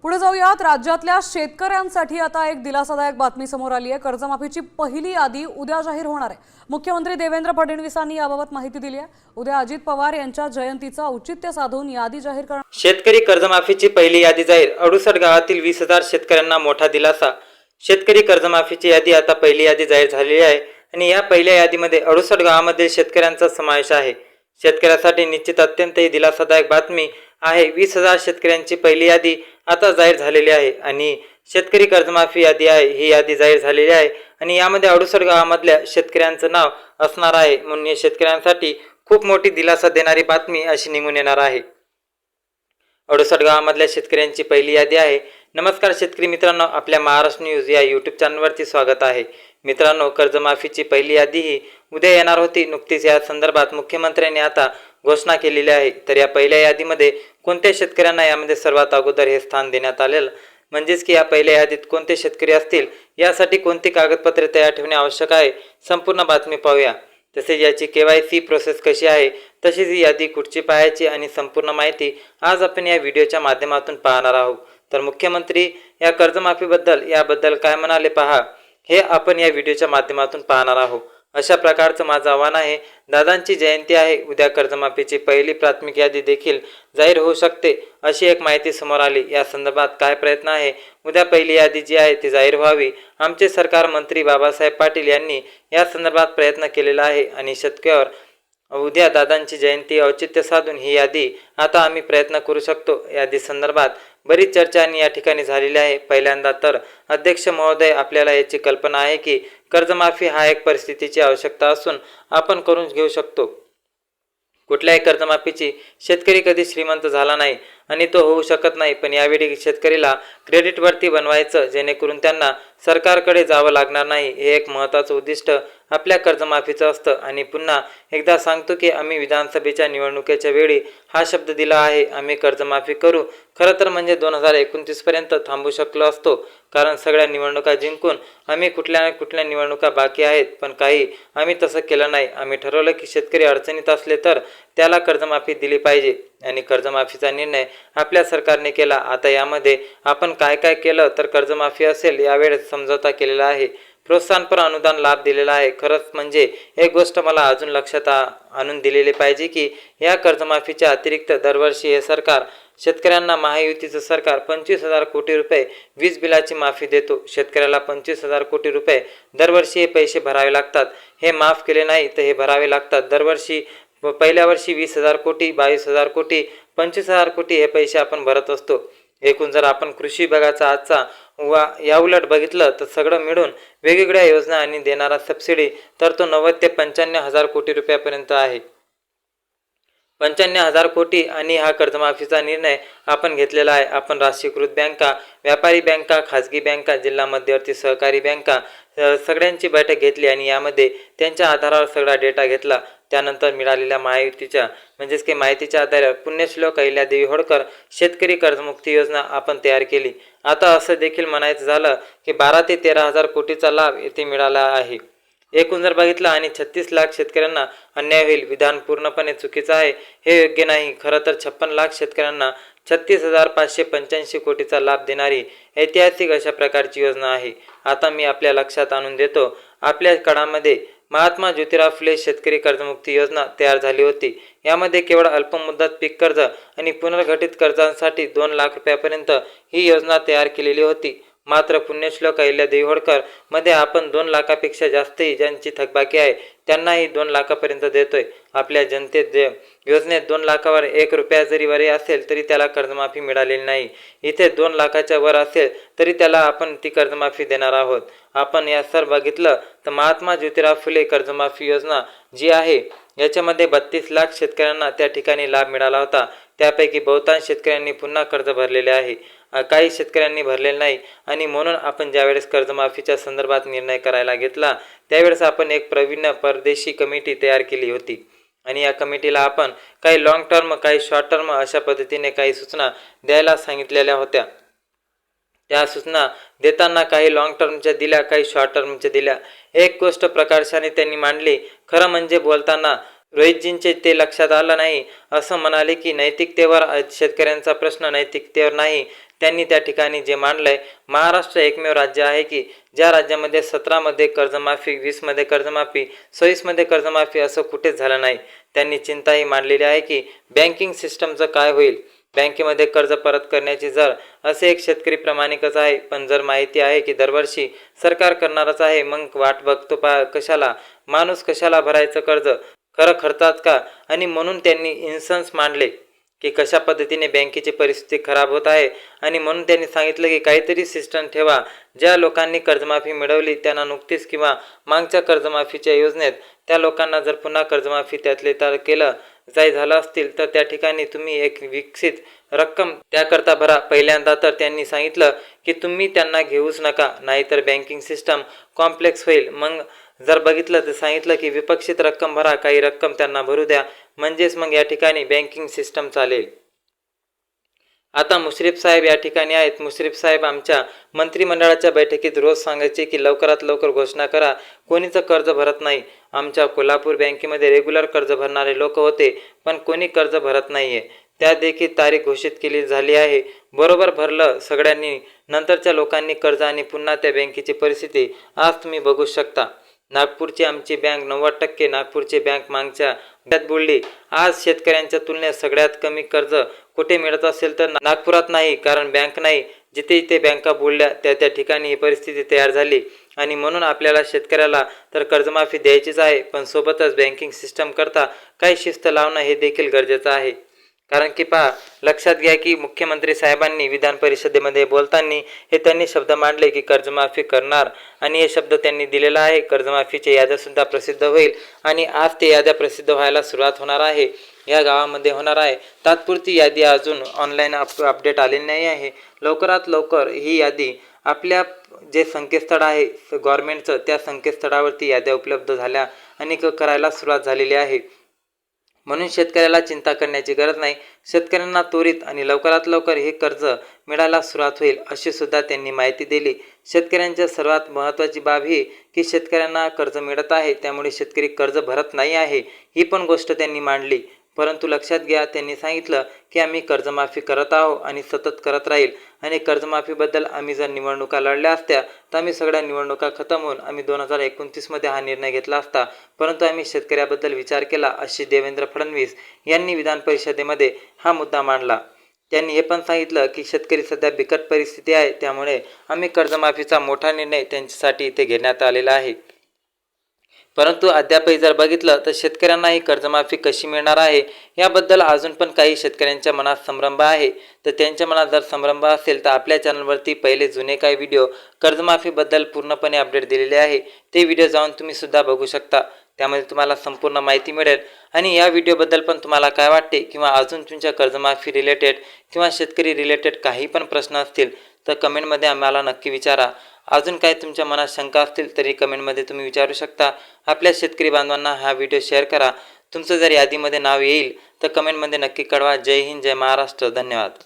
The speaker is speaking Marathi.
पुढे जाऊयात. राज्यातल्या शेतकऱ्यांसाठी आता एक दिलासादायक बातमी समोर आली आहे. कर्जमाफीची पहिली यादी उद्या जाहीर होणार आहे. मुख्यमंत्री देवेंद्र फडणवीसांनी याबाबत माहिती दिली आहे. उद्या अजित पवार यांच्या जयंतीचं औचित्य साधून यादी जाहीर करणार. शेतकरी कर्जमाफीची पहिली यादी जाहीर. 68 गावातील 20,000 शेतकऱ्यांना मोठा दिलासा. शेतकरी कर्जमाफीची यादी आता पहिली यादी जाहीर झालेली आहे आणि या पहिल्या यादीमध्ये 68 गावांमधील शेतकऱ्यांचा समावेश आहे. शेतकऱ्यासाठी निश्चित अत्यंतही दिलासादायक बातमी आहे. 20,000 शेतकऱ्यांची पहिली यादी आता जाहीर झालेली आहे आणि शेतकरी कर्जमाफी यादी आहे ही यादी जाहीर झालेली आहे आणि यामध्ये 68 गावामधल्या शेतकऱ्यांचं नाव असणार आहे. म्हणून या शेतकऱ्यांसाठी खूप मोठी दिलासा देणारी बातमी अशी निघून येणार आहे. 68 गावामधल्या शेतकऱ्यांची पहिली यादी आहे. नमस्कार शेतकरी मित्रांनो, आपल्या महाराष्ट्र न्यूज या यूट्यूब चॅनलवरती स्वागत आहे. मित्रांनो, कर्जमाफीची पहिली यादी ही उद्या येणार होती. नुकतीच या संदर्भात मुख्यमंत्र्यांनी आता घोषणा केलेली आहे. तर या पहिल्या यादीमध्ये कोणत्या शेतकऱ्यांना यामध्ये सर्वात अगोदर हे स्थान देण्यात आलेलं, म्हणजेच की या पहिल्या यादीत कोणते शेतकरी असतील, यासाठी कोणती कागदपत्रे तयार ठेवणे आवश्यक आहे, संपूर्ण बातमी पाहूया. तसेच याची KYC प्रोसेस कशी आहे, तशीच ही यादी कुठची पाहायची आणि संपूर्ण माहिती आज आपण या व्हिडिओच्या माध्यमातून पाहणार आहोत. तर मुख्यमंत्री या कर्जमाफीबद्दल काय म्हणाले पहा, हे आपण या व्हिडिओच्या माध्यमातून पाहणार आहोत. अशा प्रकारचं माझं आव्हान आहे. दादांची जयंती आहे, उद्या कर्जमाफीची पहिली प्राथमिक यादी देखील जाहीर होऊ शकते, अशी एक माहिती समोर आली. या संदर्भात काय प्रयत्न आहे, उद्या पहिली यादी जी आहे ती जाहीर व्हावी. आमचे सरकार मंत्री बाबासाहेब पाटील यांनी या संदर्भात प्रयत्न केलेला आहे आणि शेतकऱ्यावर उद्या दादांची जयंती औचित्य साधून ही यादी आता आम्ही प्रयत्न करू शकतो. यादी संदर्भात बरीच चर्चा आणि या ठिकाणी झालेली आहे. पहिल्यांदा तर अध्यक्ष महोदय, आपल्याला याची कल्पना आहे की कर्जमाफी हा एक परिस्थितीची आवश्यकता असून आपण करून घेऊ शकतो. कुठल्याही कर्जमाफीची शेतकरी कधी श्रीमंत झाला नाही आणि तो होऊ शकत नाही, पण यावेळी शेतकरीला क्रेडिटवरती बनवायचं, जेणेकरून त्यांना सरकारकडे जावं लागणार नाही. हे एक महत्त्वाचं उद्दिष्ट आपल्या कर्जमाफीचं असतं. आणि पुन्हा एकदा सांगतो की आम्ही विधानसभेच्या निवडणुकीच्या वेळी हा शब्द दिला आहे, आम्ही कर्जमाफी करू. खरं तर म्हणजे 2029 पर्यंत थांबू शकलो असतो, कारण सगळ्या निवडणुका जिंकून आम्ही कुठल्या निवडणुका बाकी आहेत, पण काही आम्ही तसं केलं नाही. आम्ही ठरवलं की शेतकरी अडचणीत असले तर त्याला कर्जमाफी दिली पाहिजे आणि कर्जमाफीचा निर्णय आपल्या सरकारने केला. आता यामध्ये आपण काय काय केलं, तर कर्जमाफी असेल यावेळेस समझोता केलेला आहे, प्रोत्साहनपर अनुदान लाभ दिलेला आहे. खरंच म्हणजे एक गोष्ट मला अजून लक्षात आणून दिलेली पाहिजे की या कर्जमाफीच्या अतिरिक्त दरवर्षी हे सरकार शेतकऱ्यांना, महायुतीचं सरकार 25,000 कोटी रुपये वीज बिलाची माफी देतो. शेतकऱ्याला 25,000 कोटी रुपये दरवर्षी हे पैसे भरावे लागतात. हे माफ केले नाही तर हे भरावे लागतात दरवर्षी. पहिल्या वर्षी 20,000 कोटी, 22,000 कोटी, 25,000 कोटी हे पैसे आपण भरत असतो. एकूण जर आपण कृषी विभागाचा आजचा या उलट बघितलं तर सगळं मिळून वेगवेगळ्या योजना आणि देणारा सबसिडी तर तो 90 ते 95,000 कोटी रुपयापर्यंत आहे. 95,000 कोटी आणि हा कर्जमाफीचा निर्णय आपण घेतलेला आहे. आपण राष्ट्रीयकृत बँका, व्यापारी बँका, खाजगी बँका, जिल्हा मध्यवर्ती सहकारी बँका सगळ्यांची बैठक घेतली आणि यामध्ये त्यांच्या आधारावर सगळा डेटा घेतला. त्यानंतर मिळालेल्या महायुतीच्या म्हणजेच की माहितीच्या आधारावर पुण्यश्लोक अहिल्यादेवी होळकर शेतकरी कर्जमुक्ती योजना आपण तयार केली. आता असं देखील म्हणायचं झालं की 12 ते 13,000 कोटीचा लाभ येथे मिळाला आहे. एकूण जर बघितलं आणि 36 लाख शेतकऱ्यांना अन्याय होईल. विधान पूर्णपणे चुकीचं आहे, हे योग्य नाही. खरं तर 56 लाख शेतकऱ्यांना 36,585 कोटीचा लाभ देणारी ऐतिहासिक अशा प्रकारची योजना आहे. आता मी आपल्या लक्षात आणून देतो, आपल्या काळामध्ये महात्मा ज्योतिराव फुले शेतकरी कर्जमुक्ती योजना तयार झाली होती. यामध्ये केवळ अल्पमुदत पीक कर्ज आणि पुनर्गठित कर्जांसाठी 2 लाख रुपयापर्यंत ही योजना तयार केलेली होती. मात्र पुण्यश्लोक अहिल्यादेवी होळकर मध्ये आपण 2 लाखापेक्षा जास्तही ज्यांची थकबाकी आहे त्यांनाही 2 लाखापर्यंत देतोय. आपल्या जनतेत योजनेत 2 लाखावर 1 रुपया जरी वरी असेल तरी त्याला कर्जमाफी मिळालेली नाही. इथे 2 लाखाच्या वर असेल तरी त्याला आपण ती कर्जमाफी देणार आहोत. आपण या सर बघितलं तर महात्मा ज्योतिराव फुले कर्जमाफी योजना जी आहे याच्यामध्ये 32 लाख शेतकऱ्यांना त्या ठिकाणी लाभ मिळाला होता. त्यापैकी बहुतांश शेतकऱ्यांनी पुन्हा कर्ज भरलेले आहे, काही शेतकऱ्यांनी भरलेले नाही. आणि म्हणून आपण ज्यावेळेस कर्जमाफीच्या संदर्भात निर्णय करायला घेतला त्यावेळेस आपण एक प्रवीण परदेशी कमिटी तयार केली होती आणि या कमिटीला आपण काही लॉंग टर्म, काही शॉर्ट टर्म अशा पद्धतीने काही सूचना द्यायला सांगितलेल्या होत्या. त्या सूचना देताना काही लॉंग टर्मच्या दिल्या, काही शॉर्ट टर्मच्या दिल्या. एक गोष्ट प्रकर्षाने त्यांनी मांडली, खरं म्हणजे बोलताना रोहितजींचे ते लक्षात आलं नाही असं म्हणाले की नैतिकतेवर शेतकऱ्यांचा प्रश्न नैतिकतेवर नाही. त्यांनी त्या ठिकाणी जे मांडलंय, महाराष्ट्र एकमेव राज्य आहे की ज्या राज्यामध्ये 17मध्ये कर्जमाफी, 20मध्ये कर्जमाफी, 26मध्ये कर्जमाफी असं कुठेच झालं नाही. त्यांनी चिंताही मांडलेली आहे की बँकिंग सिस्टमचं काय होईल, बँकेमध्ये कर्ज परत करण्याची जर असे एक शेतकरी प्रामाणिकच आहे, पण जर माहिती आहे की दरवर्षी सरकार करणारच आहे, मग वाट बघतो कशाला, माणूस कशाला भरायचं कर्ज, खरं खर्चात का. आणि म्हणून त्यांनी इन्सन्स मांडले की कशा पद्धतीने बँकेची परिस्थिती खराब होत आहे. आणि म्हणून त्यांनी सांगितलं की काहीतरी सिस्टम ठेवा. ज्या लोकांनी कर्जमाफी मिळवली त्यांना नुकतीच किंवा मागच्या कर्जमाफीच्या योजनेत त्या लोकांना जर पुन्हा कर्जमाफी त्यातले तर केलं झालं असतील तर त्या ठिकाणी तुम्ही एक विकसित रक्कम त्याकरता भरा. पहिल्यांदा तर त्यांनी सांगितलं की तुम्ही त्यांना घेऊच नका, नाहीतर बँकिंग सिस्टम कॉम्प्लेक्स होईल. मग जर बघितलं तर सांगितलं की विपक्षित रक्कम भरा, काही रक्कम त्यांना भरू द्या, म्हणजेच मग या ठिकाणी बँकिंग सिस्टम चालेल. आता मुश्रीफ साहेब या ठिकाणी आहेत. मुश्रीफ साहेब आमच्या मंत्रिमंडळाच्या बैठकीत रोज सांगायचे की लवकरात लवकर घोषणा करा, कोणीचं कर्ज भरत नाही. आमच्या कोल्हापूर बँकेमध्ये रेग्युलर कर्ज भरणारे लोक होते, पण कोणी कर्ज भरत नाहीये. त्या देखील तारीख घोषित केली झाली आहे. बरोबर भरलं सगळ्यांनी. नंतरच्या लोकांनी कर्ज आणि पुन्हा त्या बँकेची परिस्थिती आज तुम्ही बघू शकता. नागपूरची आमची बँक 90%, नागपूरची बँक मागच्या वर्षात बुडली. आज शेतकऱ्यांच्या तुलनेत सगळ्यात कमी कर्ज कुठे मिळत असेल तर नागपुरात नाही, कारण बँक नाही. जिथे जिथे बँका बुडल्या त्या ठिकाणी ही परिस्थिती तयार झाली. आणि म्हणून आपल्याला शेतकऱ्याला तर कर्जमाफी द्यायचीच आहे, पण सोबतच बँकिंग सिस्टम करता काही शिस्त लावणं हे देखील गरजेचं आहे. कारण की पहा, लक्षात घ्या की मुख्यमंत्री साहेबांनी विधान परिषदेमध्ये बोलताना हे त्यांनी शब्द मांडले की कर्जमाफी करणार, आणि हे शब्द त्यांनी दिलेला आहे. कर्जमाफीच्या याद्यासुद्धा प्रसिद्ध होईल आणि आज ते याद्या प्रसिद्ध व्हायला सुरुवात होणार आहे. या गावामध्ये होणार आहे. तात्पुरती यादी अजून ऑनलाईन अपडेट आलेली नाही आहे. लवकरात लवकर ही यादी आपल्या जे संकेतस्थळ आहे गव्हर्नमेंटचं, त्या संकेतस्थळावरती याद्या उपलब्ध झाल्या आणि करायला सुरुवात झालेली आहे. म्हणून शेतकऱ्याला चिंता करण्याची गरज नाही. शेतकऱ्यांना त्वरित आणि लवकरात लवकर हे कर्ज मिळायला सुरुवात होईल अशी सुद्धा त्यांनी माहिती दिली. शेतकऱ्यांच्या सर्वात महत्त्वाची बाब ही की शेतकऱ्यांना कर्ज मिळत आहे, त्यामुळे शेतकरी कर्ज भरत नाही आहे, ही पण गोष्ट त्यांनी मांडली. परंतु लक्षात घ्या, त्यांनी सांगितलं की आम्ही कर्जमाफी करत आहोत आणि सतत करत राहील. आणि कर्जमाफीबद्दल आम्ही जर निवडणुका लढल्या असत्या तर आम्ही सगळ्या निवडणुका खतम होऊन आम्ही 2029मध्ये हा निर्णय घेतला असता, परंतु आम्ही शेतकऱ्याबद्दल विचार केला, अशी देवेंद्र फडणवीस यांनी विधान परिषदेमध्ये हा मुद्दा मांडला. त्यांनी हे पण सांगितलं की शेतकरी सध्या बिकट परिस्थिती आहे, त्यामुळे आम्ही कर्जमाफीचा मोठा निर्णय त्यांच्यासाठी इथे घेण्यात आलेला आहे. परंतु अद्यापही जर बघितलं तर शेतकऱ्यांना ही कर्जमाफी कशी मिळणार आहे याबद्दल अजून पण काही शेतकऱ्यांच्या मनात संभ्रम आहे. तर त्यांच्या मनात जर संभ्रम असेल तर आपल्या चॅनलवरती पहिले जुने काही व्हिडिओ कर्जमाफीबद्दल पूर्णपणे अपडेट दिलेले आहे. ते व्हिडिओ जाऊन तुम्ही सुद्धा बघू शकता. त्यामध्ये तुम्हाला संपूर्ण माहिती मिळेल. आणि या व्हिडिओबद्दल पण तुम्हाला काय वाटते, किंवा अजून तुमच्या कर्जमाफी रिलेटेड किंवा शेतकरी रिलेटेड काही पण प्रश्न असतील तर कमेंटमध्ये आम्हाला नक्की विचारा. अजून काही तुमच्या मनात शंका असतील तरी कमेंटमध्ये तुम्ही विचारू शकता. आपल्या शेतकरी बांधवांना हा व्हिडिओ शेअर करा. तुमचं जर यादीमध्ये नाव येईल तर कमेंटमध्ये नक्की कळवा. जय हिंद, जय महाराष्ट्र. धन्यवाद.